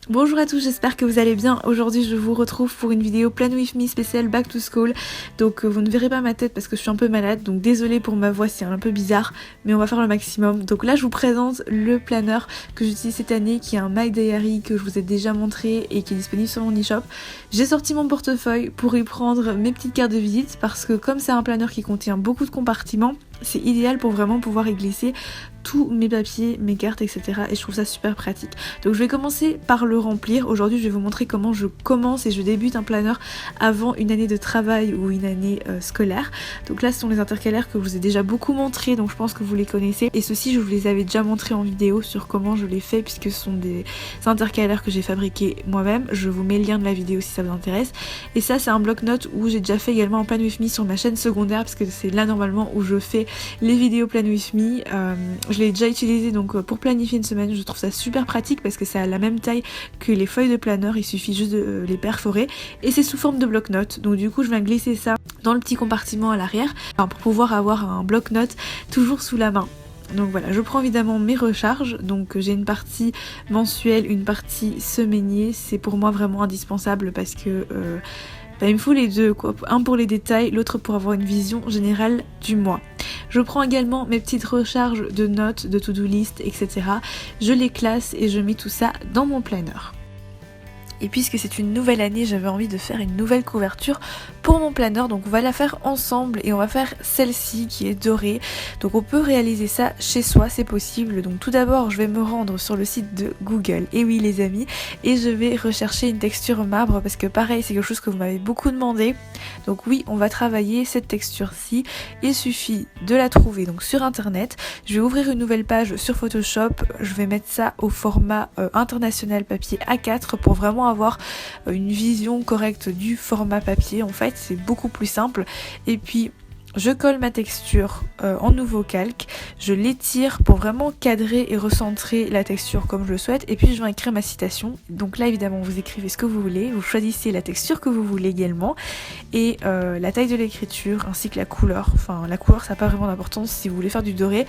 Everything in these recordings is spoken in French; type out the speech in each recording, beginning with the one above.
Bonjour à tous, j'espère que vous allez bien. Aujourd'hui je vous retrouve pour une vidéo Plan With Me spéciale Back to School. Donc vous ne verrez pas ma tête parce que je suis un peu malade, donc désolée pour ma voix, c'est un peu bizarre, mais on va faire le maximum. Donc là je vous présente le planner que j'utilise cette année, qui est un My Diary que je vous ai déjà montré et qui est disponible sur mon e-shop. J'ai sorti mon portefeuille pour y prendre mes petites cartes de visite parce que comme c'est un planner qui contient beaucoup de compartiments, c'est idéal pour vraiment pouvoir y glisser tous mes papiers, mes cartes, etc. Et je trouve ça super pratique. Donc je vais commencer par le remplir. Aujourd'hui je vais vous montrer comment je commence et je débute un planner avant une année de travail ou une année scolaire. Donc là ce sont les intercalaires que je vous ai déjà beaucoup montré, donc je pense que vous les connaissez. Et ceux-ci je vous les avais déjà montrés en vidéo sur comment je les fais, puisque ce sont des intercalaires que j'ai fabriqués moi-même. Je vous mets le lien de la vidéo si ça vous intéresse. Et ça c'est un bloc-notes où j'ai déjà fait également en Plan With Me sur ma chaîne secondaire, parce que c'est là normalement où je fais les vidéos Plan With Me. Je l'ai déjà utilisé donc pour planifier une semaine. Je trouve ça super pratique parce que ça a la même taille que les feuilles de planeur, il suffit juste de les perforer et c'est sous forme de bloc-notes. Donc du coup je viens glisser ça dans le petit compartiment à l'arrière pour pouvoir avoir un bloc-notes toujours sous la main. Donc voilà, je prends évidemment mes recharges, donc j'ai une partie mensuelle, une partie semainier. C'est pour moi vraiment indispensable parce que il me faut les deux, quoi. Un pour les détails, l'autre pour avoir une vision générale du mois. Je prends également mes petites recharges de notes, de to-do list, etc. Je les classe et je mets tout ça dans mon planner. Et puisque c'est une nouvelle année, j'avais envie de faire une nouvelle couverture pour mon planner, donc on va la faire ensemble et on va faire celle-ci qui est dorée. Donc on peut réaliser ça chez soi, c'est possible. Donc tout d'abord je vais me rendre sur le site de Google, et oui les amis, et je vais rechercher une texture marbre parce que pareil c'est quelque chose que vous m'avez beaucoup demandé. Donc oui, on va travailler cette texture-ci, il suffit de la trouver donc sur internet. Je vais ouvrir une nouvelle page sur Photoshop, je vais mettre ça au format international papier A4 pour vraiment avoir une vision correcte du format papier. En fait c'est beaucoup plus simple. Et puis je colle ma texture en nouveau calque, je l'étire pour vraiment cadrer et recentrer la texture comme je le souhaite, et puis je viens écrire ma citation. Donc là évidemment vous écrivez ce que vous voulez, vous choisissez la texture que vous voulez également, et la taille de l'écriture ainsi que la couleur. Enfin la couleur ça n'a pas vraiment d'importance si vous voulez faire du doré,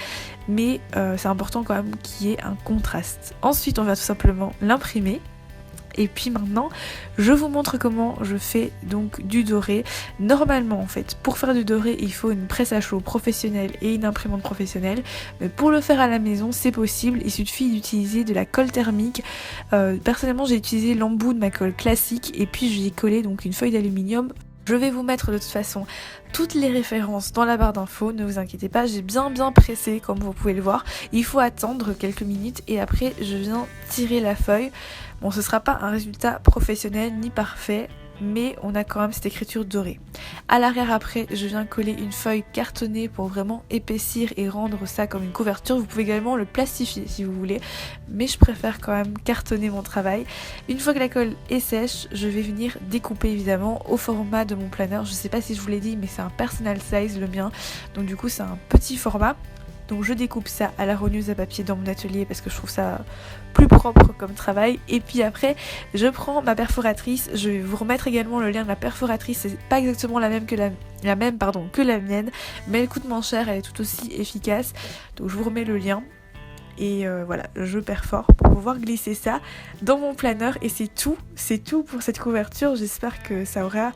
mais c'est important quand même qu'il y ait un contraste. Ensuite on va tout simplement l'imprimer. Et puis maintenant je vous montre comment je fais donc du doré. Normalement en fait pour faire du doré il faut une presse à chaud professionnelle et une imprimante professionnelle, mais pour le faire à la maison c'est possible, il suffit d'utiliser de la colle thermique. Personnellement j'ai utilisé l'embout de ma colle classique et puis j'y ai collé donc une feuille d'aluminium. Je vais vous mettre de toute façon toutes les références dans la barre d'infos, ne vous inquiétez pas, j'ai bien pressé comme vous pouvez le voir. Il faut attendre quelques minutes et après je viens tirer la feuille. Bon, ce sera pas un résultat professionnel ni parfait, mais on a quand même cette écriture dorée. À l'arrière après, je viens coller une feuille cartonnée pour vraiment épaissir et rendre ça comme une couverture. Vous pouvez également le plastifier si vous voulez, mais je préfère quand même cartonner mon travail. Une fois que la colle est sèche, je vais venir découper évidemment au format de mon planner. Je sais pas si je vous l'ai dit, mais c'est un personal size le mien, donc du coup c'est un petit format. Donc je découpe ça à la rogneuse à papier dans mon atelier parce que je trouve ça plus propre comme travail. Et puis après je prends ma perforatrice, je vais vous remettre également le lien de la perforatrice. C'est pas exactement la même que la mienne, mais elle coûte moins cher, elle est tout aussi efficace. Donc je vous remets le lien. Et voilà, je perfore pour pouvoir glisser ça dans mon planner. Et c'est tout pour cette couverture. J'espère que ça aura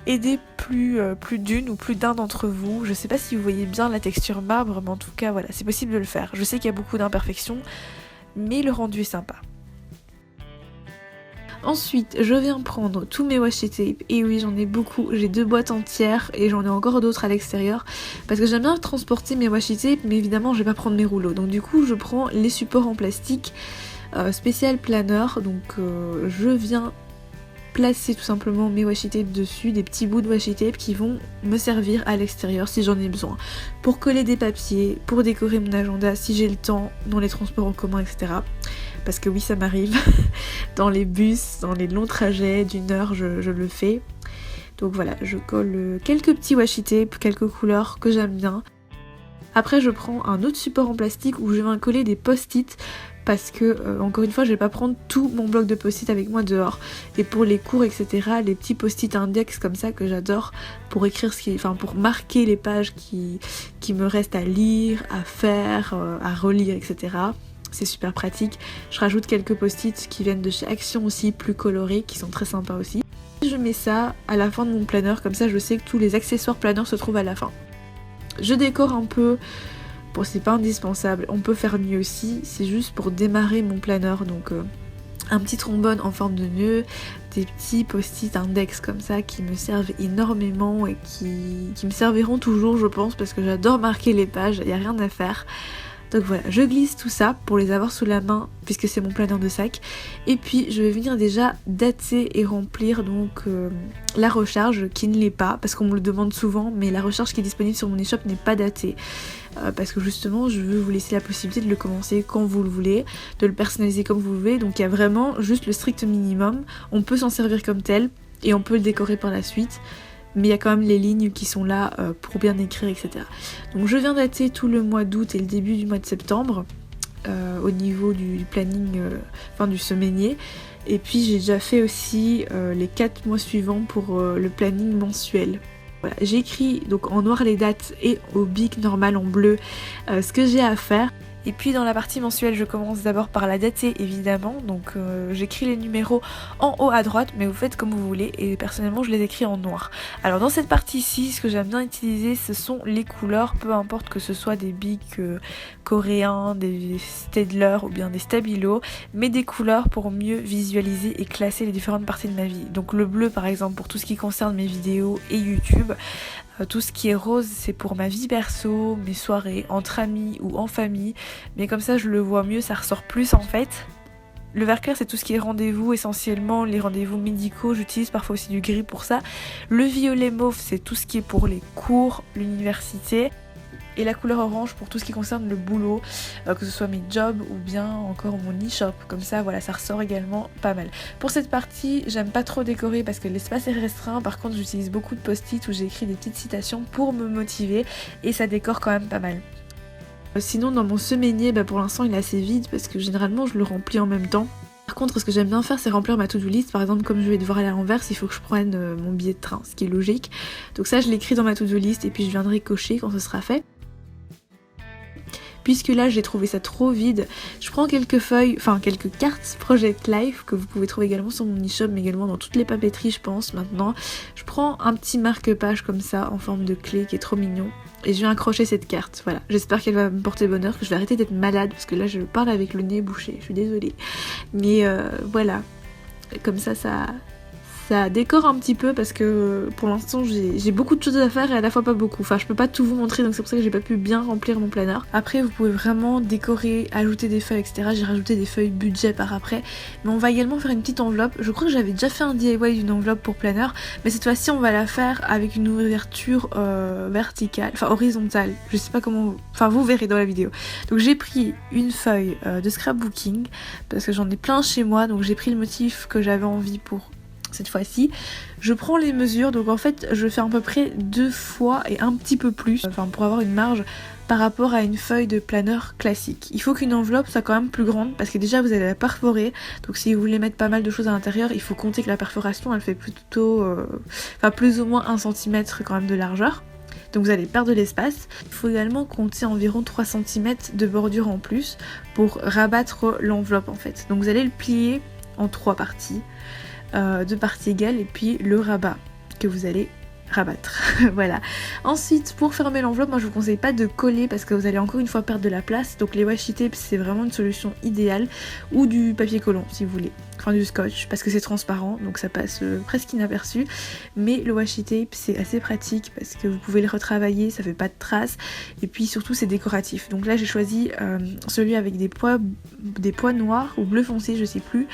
aidé plus d'une ou plus d'un d'entre vous. Je sais pas si vous voyez bien la texture marbre, mais en tout cas voilà, c'est possible de le faire. Je sais qu'il y a beaucoup d'imperfections, mais le rendu est sympa. Ensuite, je viens prendre tous mes washi tape, et oui j'en ai beaucoup, j'ai 2 boîtes entières et j'en ai encore d'autres à l'extérieur parce que j'aime bien transporter mes washi tape, mais évidemment je vais pas prendre mes rouleaux, donc du coup je prends les supports en plastique spécial planner. Donc je viens placer tout simplement mes washi tape dessus, des petits bouts de washi tape qui vont me servir à l'extérieur si j'en ai besoin, pour coller des papiers, pour décorer mon agenda si j'ai le temps dans les transports en commun, etc. Parce que oui ça m'arrive, dans les bus, dans les longs trajets d'1 heure je le fais. Donc voilà, je colle quelques petits washi tape, quelques couleurs que j'aime bien. Après je prends un autre support en plastique où je viens coller des post-it, parce que encore une fois je vais pas prendre tout mon bloc de post-it avec moi dehors. Et pour les cours etc, les petits post-it index comme ça que j'adore pour écrire pour marquer les pages qui me restent à lire, à faire, à relire, etc. c'est super pratique. Je rajoute quelques post-it qui viennent de chez Action aussi, plus colorés, qui sont très sympas aussi. Je mets ça à la fin de mon planeur, comme ça je sais que tous les accessoires planeur se trouvent à la fin. Je décore un peu, bon c'est pas indispensable, on peut faire mieux aussi, c'est juste pour démarrer mon planeur, donc un petit trombone en forme de nœud, des petits post-it index comme ça qui me servent énormément et qui me serviront toujours je pense parce que j'adore marquer les pages, il n'y a rien à faire. Donc voilà, je glisse tout ça pour les avoir sous la main puisque c'est mon planeur de sac. Et puis je vais venir déjà dater et remplir donc la recharge qui ne l'est pas parce qu'on me le demande souvent, mais la recharge qui est disponible sur mon e-shop n'est pas datée. Parce que justement je veux vous laisser la possibilité de le commencer quand vous le voulez, de le personnaliser comme vous le voulez, donc il y a vraiment juste le strict minimum, on peut s'en servir comme tel et on peut le décorer par la suite. Mais il y a quand même les lignes qui sont là pour bien écrire, etc. Donc je viens dater tout le mois d'août et le début du mois de septembre au niveau du planning, enfin du semainier. Et puis j'ai déjà fait aussi les 4 mois suivants pour le planning mensuel. Voilà, j'ai écrit donc en noir les dates et au bic normal en bleu ce que j'ai à faire. Et puis dans la partie mensuelle, je commence d'abord par la dater évidemment, donc j'écris les numéros en haut à droite, mais vous faites comme vous voulez, et personnellement je les écris en noir. Alors dans cette partie-ci, ce que j'aime bien utiliser, ce sont les couleurs, peu importe que ce soit des bics coréens, des Staedtler ou bien des Stabilo, mais des couleurs pour mieux visualiser et classer les différentes parties de ma vie. Donc le bleu par exemple pour tout ce qui concerne mes vidéos et YouTube. Tout ce qui est rose c'est pour ma vie perso, mes soirées, entre amis ou en famille, mais comme ça je le vois mieux, ça ressort plus en fait. Le vert clair c'est tout ce qui est rendez-vous, essentiellement les rendez-vous médicaux, j'utilise parfois aussi du gris pour ça. Le violet mauve c'est tout ce qui est pour les cours, l'université. Et la couleur orange pour tout ce qui concerne le boulot, que ce soit mes jobs ou bien encore mon e-shop, comme ça voilà ça ressort également pas mal. Pour cette partie j'aime pas trop décorer parce que l'espace est restreint, par contre j'utilise beaucoup de post-it où j'ai écrit des petites citations pour me motiver et ça décore quand même pas mal. Sinon dans mon semainier pour l'instant il est assez vide parce que généralement je le remplis en même temps. Par contre ce que j'aime bien faire c'est remplir ma to-do list, par exemple comme je vais devoir aller à l'Anvers il faut que je prenne mon billet de train, ce qui est logique. Donc ça je l'écris dans ma to-do list et puis je viendrai cocher quand ce sera fait. Puisque là j'ai trouvé ça trop vide, je prends quelques feuilles, enfin quelques cartes Project Life que vous pouvez trouver également sur mon e-shop mais également dans toutes les papeteries je pense maintenant. Je prends un petit marque-page comme ça en forme de clé qui est trop mignon et je viens accrocher cette carte, voilà. J'espère qu'elle va me porter bonheur, que je vais arrêter d'être malade parce que là je parle avec le nez bouché, je suis désolée. Mais voilà, comme ça décore un petit peu parce que pour l'instant j'ai beaucoup de choses à faire et à la fois pas beaucoup. Enfin je peux pas tout vous montrer donc c'est pour ça que j'ai pas pu bien remplir mon planeur. Après vous pouvez vraiment décorer, ajouter des feuilles etc. J'ai rajouté des feuilles budget par après. Mais on va également faire une petite enveloppe. Je crois que j'avais déjà fait un DIY d'une enveloppe pour planeur. Mais cette fois-ci on va la faire avec une ouverture verticale, enfin horizontale. Je sais pas comment, enfin vous verrez dans la vidéo. Donc j'ai pris une feuille de scrapbooking parce que j'en ai plein chez moi. Donc j'ai pris le motif que j'avais envie pour cette fois-ci. Je prends les mesures, donc en fait je fais à peu près 2 fois et un petit peu plus, enfin pour avoir une marge par rapport à une feuille de planeur classique. Il faut qu'une enveloppe soit quand même plus grande parce que déjà vous allez la perforer, donc si vous voulez mettre pas mal de choses à l'intérieur, il faut compter que la perforation elle fait plutôt, enfin plus ou moins 1 cm quand même de largeur. Donc vous allez perdre de l'espace. Il faut également compter environ 3 cm de bordure en plus pour rabattre l'enveloppe en fait. Donc vous allez le plier en 3 parties. 2 parties égales et puis le rabat que vous allez rabattre. Voilà. Ensuite pour fermer l'enveloppe, moi je vous conseille pas de coller parce que vous allez encore une fois perdre de la place, donc les washi tape c'est vraiment une solution idéale, ou du papier collant si vous voulez, enfin du scotch parce que c'est transparent donc ça passe presque inaperçu, mais le washi tape c'est assez pratique parce que vous pouvez le retravailler, ça fait pas de traces et puis surtout c'est décoratif. Donc là j'ai choisi celui avec des pois noirs ou bleu foncé je sais plus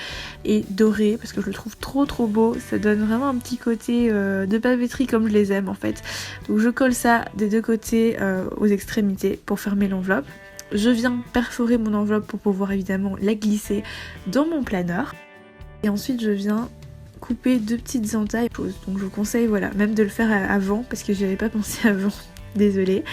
et doré parce que je le trouve trop beau, ça donne vraiment un petit côté de papeterie comme je les aime en fait. Donc je colle ça des 2 côtés aux extrémités pour fermer l'enveloppe. Je viens perforer mon enveloppe pour pouvoir évidemment la glisser dans mon planeur. Et ensuite je viens couper 2 petites entailles. Donc je vous conseille voilà, même de le faire avant parce que j'y avais pas pensé avant. désolée.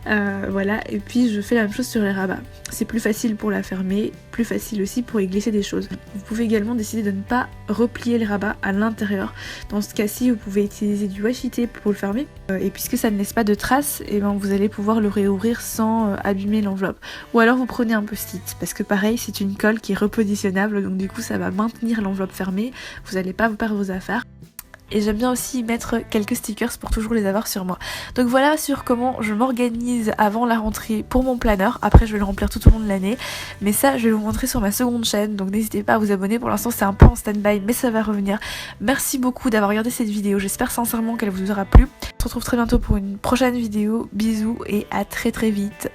Voilà, et puis je fais la même chose sur les rabats. C'est plus facile pour la fermer, plus facile aussi pour y glisser des choses. Vous pouvez également décider de ne pas replier les rabats à l'intérieur. Dans ce cas-ci, vous pouvez utiliser du washi tape pour le fermer. Et puisque ça ne laisse pas de traces, et ben vous allez pouvoir le réouvrir sans abîmer l'enveloppe. Ou alors vous prenez un post-it, parce que pareil, c'est une colle qui est repositionnable, donc du coup ça va maintenir l'enveloppe fermée. Vous n'allez pas vous perdre vos affaires. Et j'aime bien aussi mettre quelques stickers pour toujours les avoir sur moi. Donc voilà sur comment je m'organise avant la rentrée pour mon planeur. Après je vais le remplir tout au long de l'année. Mais ça je vais vous montrer sur ma seconde chaîne. Donc n'hésitez pas à vous abonner. Pour l'instant c'est un peu en stand-by mais ça va revenir. Merci beaucoup d'avoir regardé cette vidéo. J'espère sincèrement qu'elle vous aura plu. On se retrouve très bientôt pour une prochaine vidéo. Bisous et à très vite.